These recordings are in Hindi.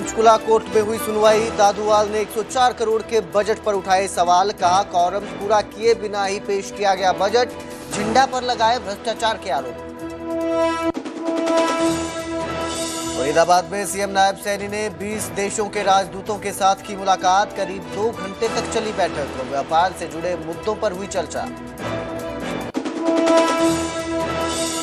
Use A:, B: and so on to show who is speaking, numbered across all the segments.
A: पंचकुला कोर्ट में हुई सुनवाई। दादूवाल ने 104 करोड़ के बजट पर उठाए सवाल। कहा कॉरम पूरा किए बिना ही पेश किया गया बजट। झंडा पर लगाए भ्रष्टाचार के आरोप। फरीदाबाद में सीएम नायब सैनी ने 20 देशों के राजदूतों के साथ की मुलाकात। करीब 2 घंटे तक चली बैठक। व्यापार से जुड़े मुद्दों पर हुई चर्चा।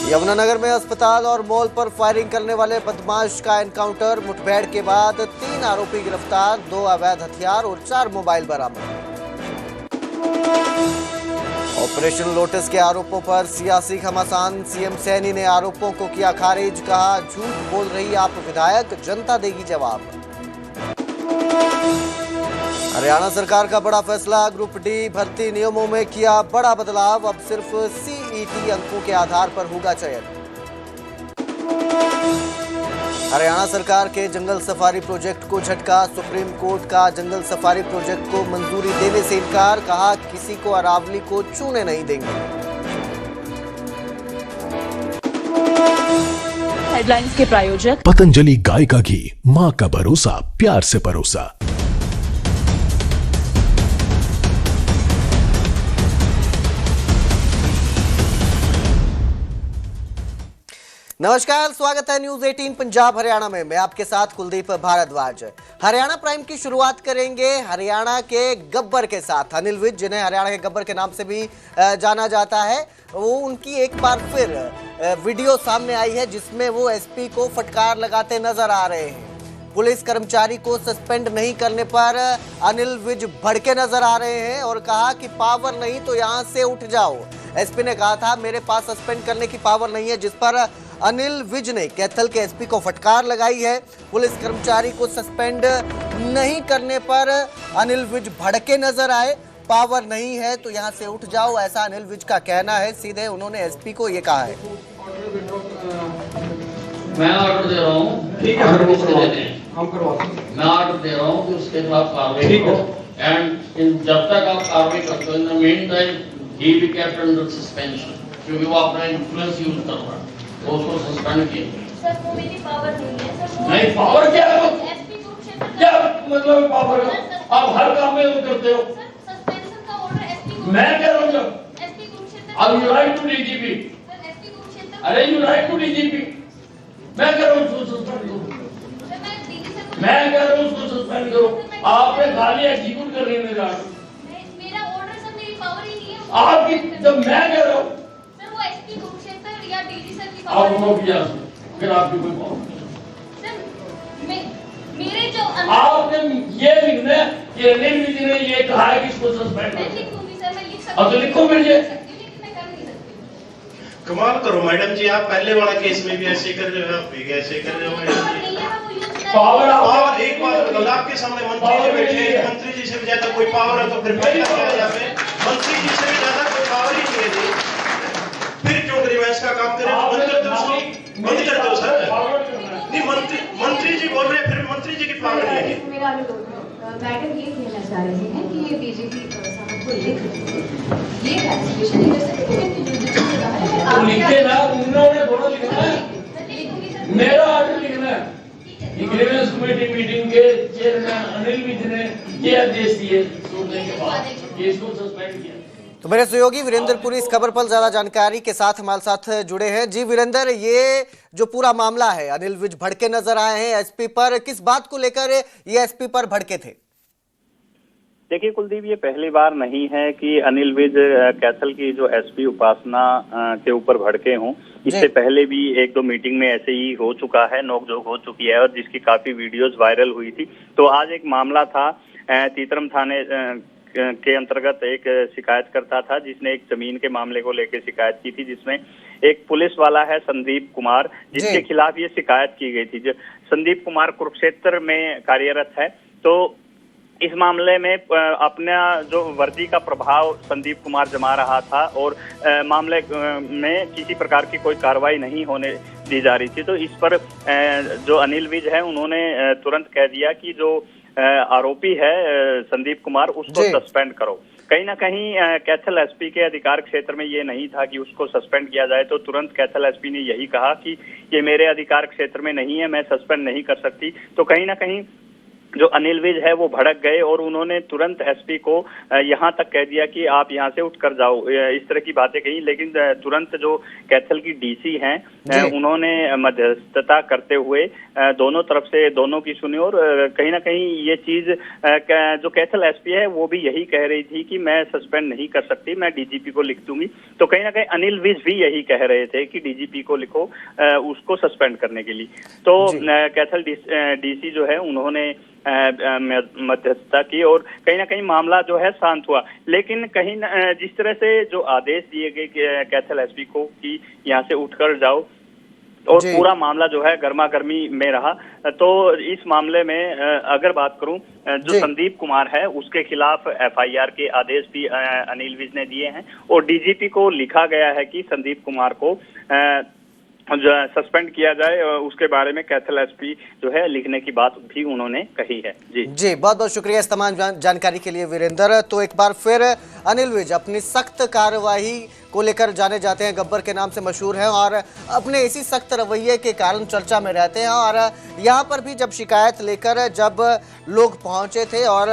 A: यमुनानगर में अस्पताल और मॉल पर फायरिंग करने वाले बदमाश का एनकाउंटर। मुठभेड़ के बाद 3 आरोपी गिरफ्तार। 2 अवैध हथियार और 4 मोबाइल बरामद। ऑपरेशन लोटस के आरोपों पर सियासी घमासान। सीएम सैनी ने आरोपों को किया खारिज। कहा झूठ बोल रही आप विधायक, जनता देगी जवाब। हरियाणा सरकार का बड़ा फैसला। ग्रुप डी भर्ती नियमों में किया बड़ा बदलाव। अब सिर्फ सीईटी अंकों के आधार पर होगा चयन। हरियाणा सरकार के जंगल सफारी प्रोजेक्ट को झटका। सुप्रीम कोर्ट का जंगल सफारी प्रोजेक्ट को मंजूरी देने से इनकार। कहा किसी को अरावली को छूने नहीं देंगे।
B: हेडलाइंस के प्रायोजक
C: पतंजलि गाय का घी, मां का भरोसा, प्यार से परोसा।
A: नमस्कार, स्वागत है न्यूज 18 पंजाब हरियाणा में। मैं आपके साथ कुलदीप भारद्वाज। हरियाणा प्राइम की शुरुआत करेंगे हरियाणा के गब्बर के साथ। अनिल विज, जिन्हें हरियाणा के गब्बर के नाम से भी जाना जाता है, वो उनकी एक बार फिर वीडियो सामने आई है जिसमें वो एसपी को फटकार लगाते नजर आ रहे हैं। पुलिस कर्मचारी को सस्पेंड नहीं करने पर अनिल विज भड़के नजर आ रहे हैं और कहा कि पावर नहीं तो यहां से उठ जाओ। एसपी ने कहा था मेरे पास सस्पेंड करने की पावर नहीं है, जिस पर अनिल विज ने कैथल के एसपी को फटकार लगाई है। पुलिस कर्मचारी को सस्पेंड नहीं करने पर अनिल विज भड़के नजर आए। पावर नहीं है तो यहां से उठ जाओ, ऐसा अनिल विज का कहना है। सीधे उन्होंने एसपी को ये कहा है।
D: मैं ऑर्डर दे रहा हूँ, ठीक है, हम करवाते हैं। मैं ऑर्डर दे रहा हूँ कि उसके खिलाफ कार्रवाई करो। एंड जब तक आप कार्रवाई करते हो, in the mean time he be kept under suspension, क्योंकि वो अपना इन्फ्लुएंस यूज कर रहा है। तो उसको सस्पेंड किया।
E: सर वो मेरी पावर नहीं है सर।
D: नहीं, पावर क्या है?
E: एसपी कुरुक्षेत्र
D: क्या मतलब पावर है? आप हर काम में वो करते हो।
E: सर सस्पेंशन का ऑर्डर एसपी
D: मैं कह रहा हूँ जब
E: एसपी कुरुक्षेत्र।
D: अब you write to DGP.
E: Sir SP Kurukshetra.
D: अरे यू राइट टू डीजीपी। मैं कह रहा हूँ उसको सस्पेंड करो।
E: सर मैं डीजी सर को
D: मैं कह रहा हूँ उसको सस्पेंड करो। आपने खाली एग्जीक्यूट कर रही है मेरा
E: ऑर्डर। सर मेरी पावर ही नहीं है
D: आपकी। जब मैं कह रहा हूँ
E: सर वो एसपी कुरुक्षेत्र या डीजी सर की
D: आप
E: पावर
D: नो किया, फिर आपकी कोई पावर।
E: सर मेरे जो
D: आपने ये लिखना है कि अनिल विज ने ये कहा है कि इसको सस्पेंड
E: मैं
D: करो।
E: लिख दूंगी सर, मैं लिख सकती
D: अब तो लिखो फिर ये।
E: लेकिन मैं कर नहीं सकती।
F: कमाल करो मैडम जी, आप पहले वाला केस में भी ऐसे कर रहे हो, आप भी ऐसे कर रहे हो मैडम
E: पावर
F: जी।
E: नहीं है, मैं वो यूज कर
D: पावर
F: और एक बार कल आपके सामने मंत्री जी बैठे हैं, मंत्री जी से भी ज्यादा कोई पावर है तो फिर मैं क्या किया जाए? मंत्री जी से भी ज्यादा कोई पावर ही नहीं है जी। फिर क्यों रिवर्स का काम करें? बंद कर दो उसको, बंद कर दो सर। नहीं, मंत्री जी बोल रहे हैं, फिर मंत्री जी की पावर नहीं है।
G: मेरा मैडम ये कहना चाह रहे हैं कि ये डीजीपी साहब को लिख ये कैंसिलेशन नहीं कर सकते, लेकिन जुडिशियल से बाहर है।
D: तो लिखे ना, उन्होंने थोड़ा लिखना है, मेरा ऑर्डर लिखना है। ग्रीवेंस कमेटी मीटिंग के चेयरमैन अनिल विज ने ये आदेश दिए सुनने के बाद कि इसको सस्पेंड किया।
A: तो मेरे सहयोगी वीरेंद्र पुरी इस खबर पर ज्यादा जानकारी के साथ हमारे साथ जुड़े हैं। जी वीरेंद्र, ये जो पूरा मामला है, अनिल विज भड़के नजर आए हैं एसपी पर, किस बात को लेकर ये एसपी पर भड़के थे?
H: देखिए कुलदीप, ये पहली बार नहीं है कि अनिल विज कैथल की जो एसपी उपासना के ऊपर भड़के हों। इससे पहले भी 1-2 मीटिंग में ऐसे ही हो चुका है, नोकझोंक हो चुकी है और जिसकी काफी वीडियोस वायरल हुई थी। तो आज एक मामला था, तीतरम थाने के अंतर्गत एक शिकायतकर्ता था जिसने एक जमीन के मामले को लेकर शिकायत की थी, जिसमें एक पुलिस वाला है संदीप कुमार, जिसके खिलाफ ये शिकायत की गई थी। संदीप कुमार कुरुक्षेत्र में कार्यरत है। तो इस मामले में अपना जो वर्दी का प्रभाव संदीप कुमार जमा रहा था और मामले में किसी प्रकार की कोई कार्रवाई नहीं होने दी जा रही थी। तो इस पर जो अनिल विज है उन्होंने तुरंत कह दिया कि जो आरोपी है संदीप कुमार, उसको सस्पेंड करो। कहीं ना कहीं कैथल एसपी के अधिकार क्षेत्र में ये नहीं था कि उसको सस्पेंड किया जाए, तो तुरंत कैथल एसपी ने यही कहा कि ये मेरे अधिकार क्षेत्र में नहीं है, मैं सस्पेंड नहीं कर सकती। तो कहीं ना कहीं जो अनिल विज है वो भड़क गए और उन्होंने तुरंत एसपी को यहाँ तक कह दिया कि आप यहाँ से उठ कर जाओ, इस तरह की बातें कही। लेकिन तुरंत जो कैथल की डीसी हैं उन्होंने मध्यस्थता करते हुए दोनों तरफ से दोनों की सुनी और कहीं ना कहीं ये चीज जो कैथल एसपी है वो भी यही कह रही थी कि मैं सस्पेंड नहीं कर सकती, मैं डीजीपी को लिख दूंगी। तो कहीं ना कहीं अनिल विज भी यही कह रहे थे कि डीजीपी को लिखो उसको सस्पेंड करने के लिए। तो कैथल डीसी जो है उन्होंने मध्यस्थता की और कहीं ना कहीं मामला जो है शांत हुआ। लेकिन कहीं जिस तरह से जो आदेश दिए गए कैथल एसपी को कि यहाँ से उठकर जाओ और पूरा मामला जो है गर्मा गर्मी में रहा। तो इस मामले में अगर बात करूं, जो संदीप कुमार है उसके खिलाफ एफआईआर के आदेश भी अनिल विज ने दिए हैं और डीजीपी को लिखा गया है कि संदीप कुमार को सस्पेंड किया जाए। उसके बारे में कैथल एसपी जो है लिखने की बात भी उन्होंने कही है। जी
A: बहुत बहुत शुक्रिया इस तमाम जानकारी के लिए वीरेंद्र। तो एक बार फिर अनिल विज अपनी सख्त कार्रवाई को लेकर जाने जाते हैं, गब्बर के नाम से मशहूर हैं और अपने इसी सख्त रवैये के कारण चर्चा में रहते हैं। और यहाँ पर भी जब शिकायत लेकर जब लोग पहुंचे थे और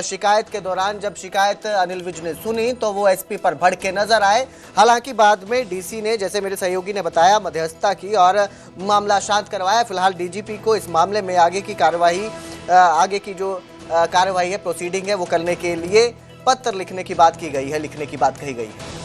A: शिकायत के दौरान जब शिकायत अनिल विज ने सुनी तो वो एसपी पर भड़के नजर आए। हालांकि बाद में डीसी ने, जैसे मेरे सहयोगी ने बताया, मध्यस्थता की और मामला शांत करवाया। फिलहाल डीजीपी को इस मामले में आगे की कार्रवाई, आगे की जो कार्रवाई है, प्रोसीडिंग है, वो करने के लिए पत्र लिखने की बात की गई है, लिखने की बात कही गई है।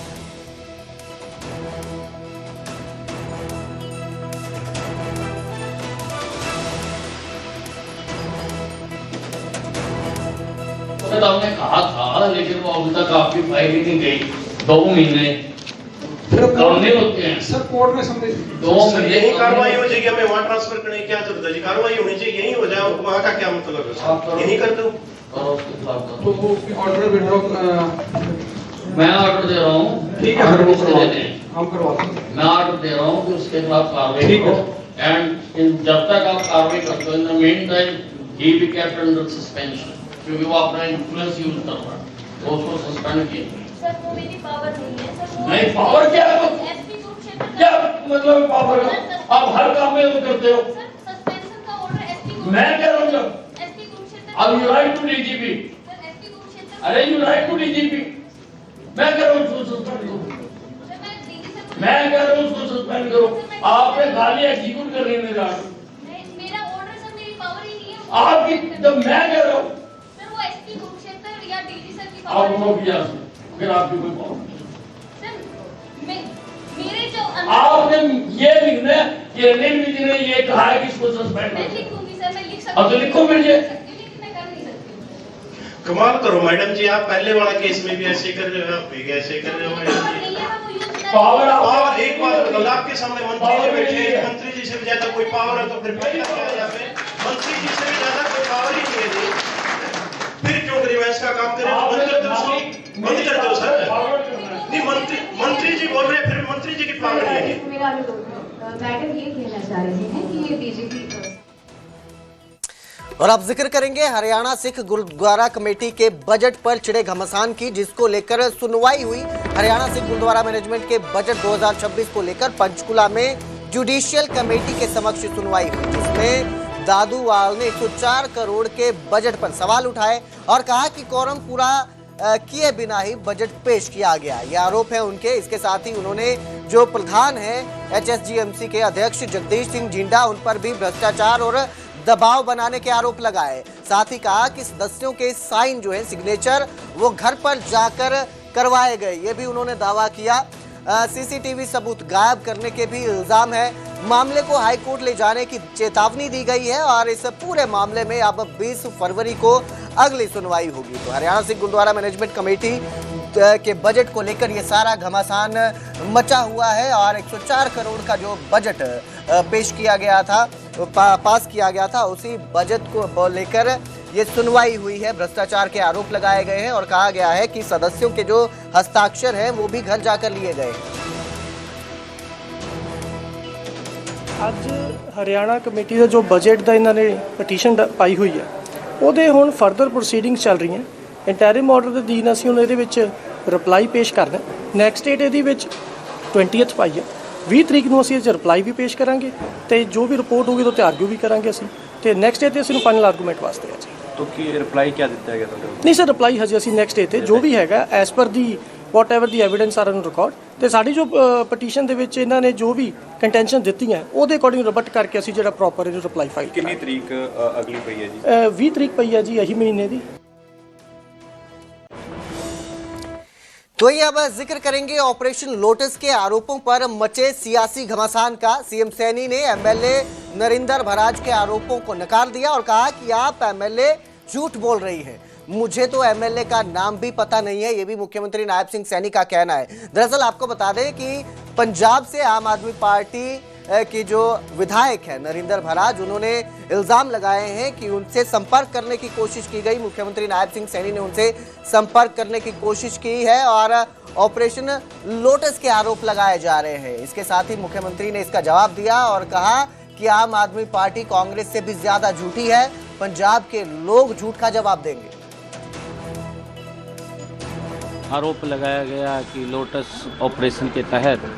D: हमने कहा था, लेकिन वो अभी तक आपकी फाइल ही नहीं गई। 2 महीने करने होते हैं
I: सर, कोर्ट में समझे
D: 2 महीने
F: यही कार्रवाई हो जाएगी, हमें वहाँ ट्रांसफर करने की क्या जरूरत है जी? कार्रवाई होनी चाहिए, यही हो जाए, वहाँ का क्या मतलब है? यही कर दो
I: तो वो ऑर्डर विड्रॉ
D: मैं ऑर्डर दे रहा हूँ,
I: ठीक है,
D: हम
I: करवाते हैं।
D: मैं ऑर्डर दे रहा हूँ कि उसके खिलाफ कार्रवाई करो एंड जब तक आप कार्रवाई करते हो, in the mean time he be kept under suspension, क्योंकि वो अपना इन्फ्लुएंस यूज कर रहा है, तो उसको सस्पेंड किया।
E: सर वो मेरी पावर नहीं है सर, वो
D: नहीं, पावर क्या है?
E: एसपी कुरुक्षेत्र
D: क्या मतलब पावर है? आप हर काम में वो करते हो।
E: सर सस्पेंशन का ऑर्डर एसपी
D: मैं कह रहा हूँ जब
E: एसपी कुरुक्षेत्र,
D: अब you write to DGP,
E: sir SP Kurukshetra,
D: अरे यू राइट टू डीजीपी, मैं कह रहा हूँ उसको सस्पेंड करो,
E: सर मैं डीजी सर,
D: मैं कह रहा हूँ उसको सस्पेंड करो। आपने खाली एग्जीक्यूट करने में जा
E: मेरा ऑर्डर सर, मेरी पावर ही नहीं है
D: आपकी, जब मैं कह रहा हूँ
E: सर, वो एसपी कुरुक्षेत्र या डीजी सर की
D: आप
E: पावर
D: वो किया, फिर आपकी कोई पावर
E: सर। मेरे जो
D: आपने ये लिखना है कि अनिल विज ने ये कहा है कि इसको सस्पेंड
E: मैं
D: करो।
E: लिख दूंगी सर, मैं लिख सकती
D: अब तो लिखो फिर ये।
E: लेकिन मैं कर नहीं सकती।
F: कमाल करो मैडम जी, आप पहले वाला केस में भी ऐसे कर रहे हो, आप भी ऐसे कर रहे हो।
E: पावर नहीं है, मैं वो यूज कर
D: पावर
F: और एक बात बताओ, आपके सामने मंत्री जी बैठे हैं, मंत्री जी से भी ज्यादा कोई पावर है तो फिर क्या किया जाए? मंत्री जी से भी ज्यादा कोई पावर ही नहीं है जी, फिर क्यों रिवाइज का काम करें? बंद कर दो उसको, बंद कर दो सर। नहीं, मंत्री जी बोल रहे हैं, फिर मंत्री जी की पावर नहीं है।
G: मेरा अनुरोध है, मैडम ये कहना चाह रहे हैं कि ये डीजीपी।
A: और अब जिक्र करेंगे हरियाणा सिख गुरुद्वारा कमेटी के बजट पर छिड़े घमासान की, जिसको लेकर सुनवाई हुई। हरियाणा सिख गुरुद्वारा मैनेजमेंट के बजट 2026 को लेकर पंचकुला में जुडिशियल कमेटी के समक्ष सुनवाई हुई, जिसमें दादूवाल ने 104 करोड़ के बजट पर सवाल उठाए और कहा कि कोरम पूरा किए बिना ही बजट पेश किया गया। ये आरोप है उनके। इसके साथ ही उन्होंने जो प्रधान है HSGMC के अध्यक्ष जगदीश सिंह जिंडा, उन पर भी भ्रष्टाचार और दबाव बनाने के आरोप लगाए। साथ ही कहा कि सदस्यों के साइन जो है, सिग्नेचर, वो घर पर जाकर करवाए गए, ये भी उन्होंने दावा किया। CCTV सबूत गायब करने के भी इल्जाम है। मामले को हाई कोर्ट ले जाने की चेतावनी दी गई है और इस पूरे मामले में अब 20 फरवरी को अगली सुनवाई होगी। तो हरियाणा सिख गुरुद्वारा मैनेजमेंट कमेटी के बजट को लेकर ये सारा घमासान मचा हुआ है और 104 करोड़ का जो बजट पेश किया गया था, पास किया गया था, उसी बजट को लेकर ये सुनवाई हुई है। भ्रष्टाचार के आरोप लगाए गए हैं और कहा गया है कि सदस्यों के जो हस्ताक्षर हैं वो भी घर जाकर लिए गए।
J: ਅੱਜ ਹਰਿਆਣਾ ਕਮੇਟੀ ਦਾ ਜੋ ਬਜਟ ਦਾ ਇਹਨਾਂ ਨੇ ਪਟੀਸ਼ਨ ਪਾਈ ਹੋਈ ਹੈ, ਉਹਦੇ ਹੁਣ ਫਰਦਰ ਪ੍ਰੋਸੀਡਿੰਗਸ ਚੱਲ ਰਹੀਆਂ ਇੰਟੈਰਿਮ ਆਰਡਰ ਦੇ ਅਧੀਨ ਅਸੀਂ ਹੁਣ ਇਹਦੇ ਵਿੱਚ ਰਿਪਲਾਈ ਪੇਸ਼ ਕਰਨਾ। ਨੈਕਸਟ ਡੇਟ ਇਹਦੀ ਵਿੱਚ 20th ਪਾਈ ਹੈ, 20 ਤਰੀਕ ਨੂੰ ਅਸੀਂ ਇਹ 'ਚ ਰਿਪਲਾਈ ਵੀ ਪੇਸ਼ ਕਰਾਂਗੇ ਤੇ ਜੋ ਵੀ ਰਿਪੋਰਟ ਹੋਊਗੀ ਉਹਦੇ 'ਤੇ ਆਰਗੂ ਵੀ ਕਰਾਂਗੇ ਅਸੀਂ, ਤੇ ਨੈਕਸਟ ਡੇ 'ਤੇ ਅਸੀਂ ਫਾਈਨਲ ਆਰਗੂਮੈਂਟ ਵਾਸਤੇ ਆ ਜੀ।
K: तो की रिप्लाई क्या ਦਿੱਤਾ ਗਿਆ ਤੁਹਾਨੂੰ?
J: ਨਹੀਂ ਸਰ, ਰਿਪਲਾਈ ਹਜੇ ਅਸੀਂ ਨੈਕਸਟ ਡੇ 'ਤੇ ਜੋ ਵੀ ਹੈਗਾ as per the what ever the evidence are on record, ਤੇ ਸਾਡੀ ਜੋ ਪਟੀਸ਼ਨ ਦੇ ਵਿੱਚ ਇਹਨਾਂ ਨੇ ਜੋ ਵੀ ਕੰਟੈਂਸ਼ਨ ਦਿੱਤੀਆਂ ਉਹਦੇ ਅਕੋਰਡਿੰਗ ਰਿਬਟ ਕਰਕੇ ਅਸੀਂ ਜਿਹੜਾ ਪ੍ਰੋਪਰ ਇਹਨੂੰ ਰਿਪਲਾਈ ਫਾਈਲ
K: ਕਿੰਨੀ ਤਰੀਕ ਅਗਲੀ ਪਈ ਹੈ ਜੀ?
J: 20 ਤਰੀਕ ਪਈ ਹੈ ਜੀ ਇਹੀ ਮਹੀਨੇ ਦੀ।
A: तो ये अब जिक्र करेंगे ऑपरेशन लोटस के आरोपों पर मचे सियासी घमासान का। सीएम सैनी ने एमएलए नरिंदर भराज के आरोपों को नकार दिया और कहा कि आप एमएलए झूठ बोल रही हैं, मुझे तो एमएलए का नाम भी पता नहीं है। ये भी मुख्यमंत्री नायब सिंह सैनी का कहना है। दरअसल आपको बता दें कि पंजाब से आम आदमी पार्टी की जो विधायक है नरिंदर भराज, उन्होंने इल्ज़ाम लगाए हैं कि उनसे संपर्क करने की कोशिश की गई। मुख्यमंत्री नायब सिंह सैनी ने उनसे संपर्क करने की कोशिश की है और ऑपरेशन लोटस के आरोप लगाए जा रहे हैं। इसके साथ ही मुख्यमंत्री ने इसका जवाब दिया और कहा कि आम आदमी पार्टी कांग्रेस से भी ज्यादा झूठी है, पंजाब के लोग झूठ का जवाब देंगे।
L: आरोप लगाया गया कि लोटस ऑपरेशन के तहत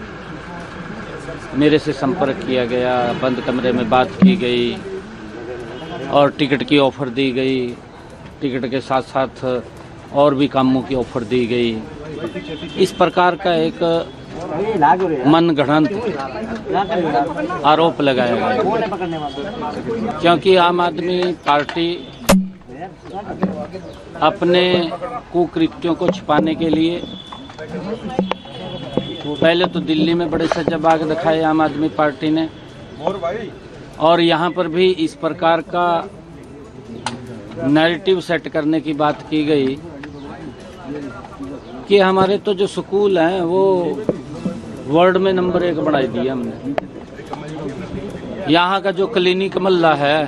L: मेरे से संपर्क किया गया, बंद कमरे में बात की गई और टिकट की ऑफ़र दी गई, टिकट के साथ साथ और भी कामों की ऑफ़र दी गई। इस प्रकार का एक मनगढ़ंत आरोप लगाया गया, क्योंकि आम आदमी पार्टी अपने कुकृत्यों को छिपाने के लिए पहले तो दिल्ली में बड़े सजाबाग दिखाए आम आदमी पार्टी ने, और यहाँ पर भी इस प्रकार का नैरेटिव सेट करने की बात की गई कि हमारे तो जो स्कूल हैं वो वर्ल्ड में नंबर 1 बढ़ा दिया हमने। यहाँ का जो क्लिनिक मोहल्ला है,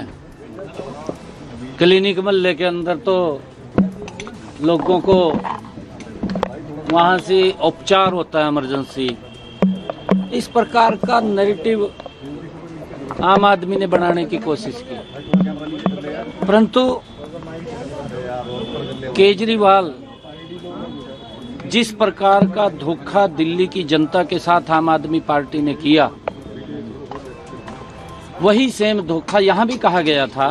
L: क्लिनिक मोहल्ले के अंदर तो लोगों को वहाँ से उपचार होता है इमरजेंसी। इस प्रकार का नैरेटिव आम आदमी ने बनाने की कोशिश की, परंतु केजरीवाल जिस प्रकार का धोखा दिल्ली की जनता के साथ आम आदमी पार्टी ने किया, वही सेम धोखा यहाँ भी कहा गया था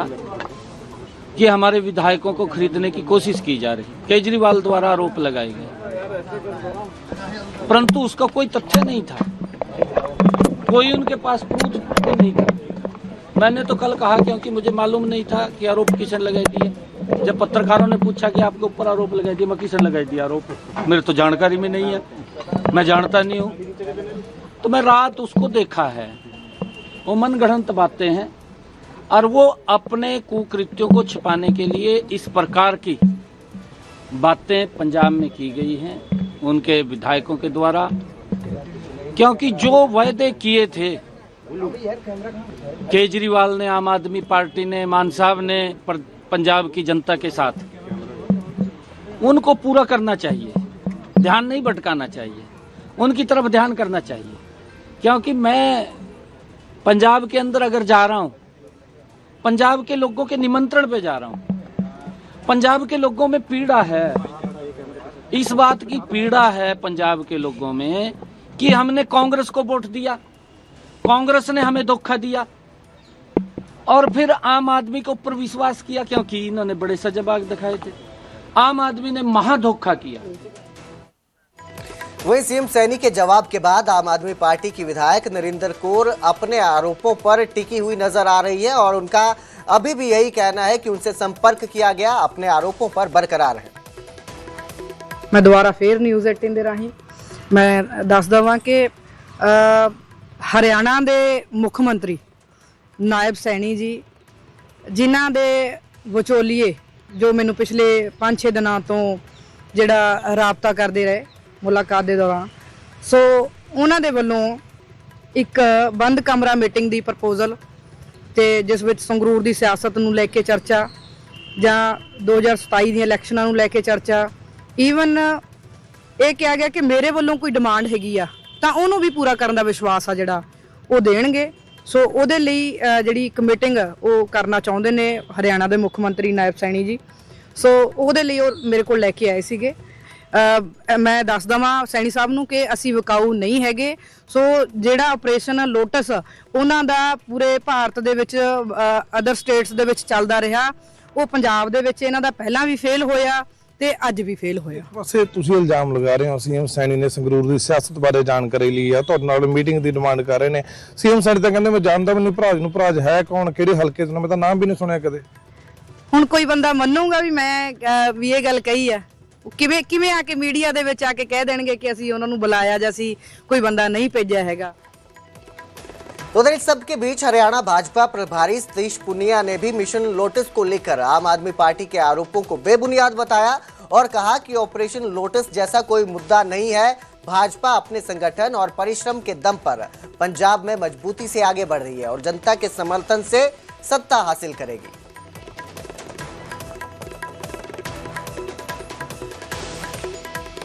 L: कि हमारे विधायकों को खरीदने की कोशिश की जा रही, केजरीवाल द्वारा आरोप लगाए गए, परंतु उसका कोई तथ्य नहीं था, कोई उनके पास प्रूफ नहीं था। मैंने तो कल कहा क्योंकि मुझे मालूम नहीं था कि आरोप किसने लगाई दिए। जब पत्रकारों ने पूछा कि आपके ऊपर आरोप लगाई दिए, मैं किसने लगाई दिया आरोप, मेरे तो जानकारी में नहीं है, मैं जानता नहीं हूँ। तो मैं रात उसको देखा है, वो मनगढ़ंत बातें हैं और वो अपने कुकृत्यों को छिपाने के लिए इस प्रकार की बातें पंजाब में की गई हैं उनके विधायकों के द्वारा, क्योंकि जो वायदे किए थे केजरीवाल ने, आम आदमी पार्टी ने, मान साहब ने पंजाब की जनता के साथ, उनको पूरा करना चाहिए, ध्यान नहीं भटकाना चाहिए, उनकी तरफ ध्यान करना चाहिए। क्योंकि मैं पंजाब के अंदर अगर जा रहा हूँ, पंजाब के लोगों के निमंत्रण पे जा रहा हूँ, पंजाब के लोगों में पीड़ा है, इस बात की पीड़ा है पंजाब के लोगों में कि हमने कांग्रेस को वोट दिया, कांग्रेस ने हमें धोखा दिया और फिर आम आदमी के ऊपर विश्वास किया, क्योंकि इन्होंने बड़े सजाबाग दिखाए थे। आम आदमी ने महा धोखा किया।
A: वहीं सीएम सैनी के जवाब के बाद आम आदमी पार्टी की विधायक नरिंदर कौर अपने आरोपों पर टिकी हुई नजर आ रही है और उनका अभी भी यही कहना है कि उनसे संपर्क किया गया, अपने आरोपों पर बरकरार है।
M: मैं दोबारा फिर न्यूज़ 18 ਦੇ ਰਾਹੀਂ मैं दस दवां कि हरियाणा के मुख मंत्री नायब सैनी जी, जिन्हां दे विचोलीए जो मैनू पिछले 5-6 दिनों तो जिहड़ा राबता करते रहे मुलाकात के दौरान, सो उन्हां दे वल्लों एक बंद कमरा मीटिंग की प्रपोजल ते जिस विच संगरूर की सियासत नूं लैके चर्चा जां 2027 दी इलैक्शनां नूं लैके चर्चा, ईवन ये कहा गया कि मेरे वालों कोई डिमांड हैगी आ तां उहनूं भी पूरा करन दा विश्वास आ जिहड़ा वो देणगे। सो उहदे लई जिहड़ी एक मीटिंग वो करना चाहुंदे ने हरियाणा के मुख मंत्री नायब सैनी जी। ਸੋ ਉਹਦੇ ਲਈ ਉਹ ਮੇਰੇ ਕੋਲ ਲੈ ਕੇ ਆਏ ਸੀਗੇ। ਮੈਂ ਦੱਸ ਦਵਾਂ ਸੈਣੀ ਸਾਹਿਬ ਨੂੰ ਕਿ ਅਸੀਂ ਵਿਕਾਊ ਨਹੀਂ ਹੈਗੇ। ਸੋ ਜਿਹੜਾ ਆਪਰੇਸ਼ਨ ਲੋਟਸ ਉਹਨਾਂ ਦਾ ਪੂਰੇ ਭਾਰਤ ਦੇ ਵਿੱਚ ਅਦਰ ਸਟੇਟਸ ਦੇ ਵਿੱਚ ਚੱਲਦਾ ਰਿਹਾ, ਉਹ ਪੰਜਾਬ ਦੇ ਵਿੱਚ ਇਹਨਾਂ ਦਾ ਪਹਿਲਾਂ ਵੀ ਫੇਲ ਹੋਇਆ ਤੇ ਅੱਜ ਵੀ ਫੇਲ ਹੋਇਆ।
N: ਪਾਸੇ ਤੁਸੀਂ ਇਲਜ਼ਾਮ ਲਗਾ ਰਹੇ ਹੋ ਸੀਐਮ ਸੈਣੀ ਨੇ ਸੰਗਰੂਰ ਦੀ ਸਿਆਸਤ ਬਾਰੇ ਜਾਣਕਾਰੀ ਲਈ ਆ, ਤੁਹਾਡੇ ਨਾਲ ਮੀਟਿੰਗ ਦੀ ਡਿਮਾਂਡ ਕਰ ਰਹੇ ਨੇ। ਸੀਐਮ ਸੈਣੀ ਤਾਂ ਕਹਿੰਦੇ ਮੈਂ ਜਾਣਦਾ ਮੈਨੂੰ ਭਰਾਜ ਹੈ ਕੌਣ, ਕਿਹੜੇ ਹਲਕੇ ਤੋਂ, ਮੈਂ ਤਾਂ ਨਾਮ ਵੀ ਨਹੀਂ ਸੁਣਿਆ ਕਦੇ।
M: ਹੁਣ ਕੋਈ ਬੰਦਾ ਮੰਨੂਗਾ ਵੀ ਮੈਂ ਵੀ ਇਹ ਗੱਲ ਕਹੀ ਆ? ਕਿਵੇਂ ਆ ਕੇ ਮੀਡੀਆ ਦੇ ਵਿੱਚ ਆ ਕੇ ਕਹਿ ਦੇਣਗੇ ਕਿ ਅਸੀਂ ਉਹਨਾਂ ਨੂੰ ਬੁਲਾਇਆ ਜਾਂ ਅਸੀਂ ਕੋਈ ਬੰਦਾ नहीं भेजा हैगा।
A: उधर इस सब के बीच हरियाणा भाजपा प्रभारी सतीश पुनिया ने भी मिशन लोटस को लेकर आम आदमी पार्टी के आरोपों को बेबुनियाद बताया और कहा कि ऑपरेशन लोटस जैसा कोई मुद्दा नहीं है। भाजपा अपने संगठन और परिश्रम के दम पर पंजाब में मजबूती से आगे बढ़ रही है और जनता के समर्थन से सत्ता हासिल करेगी।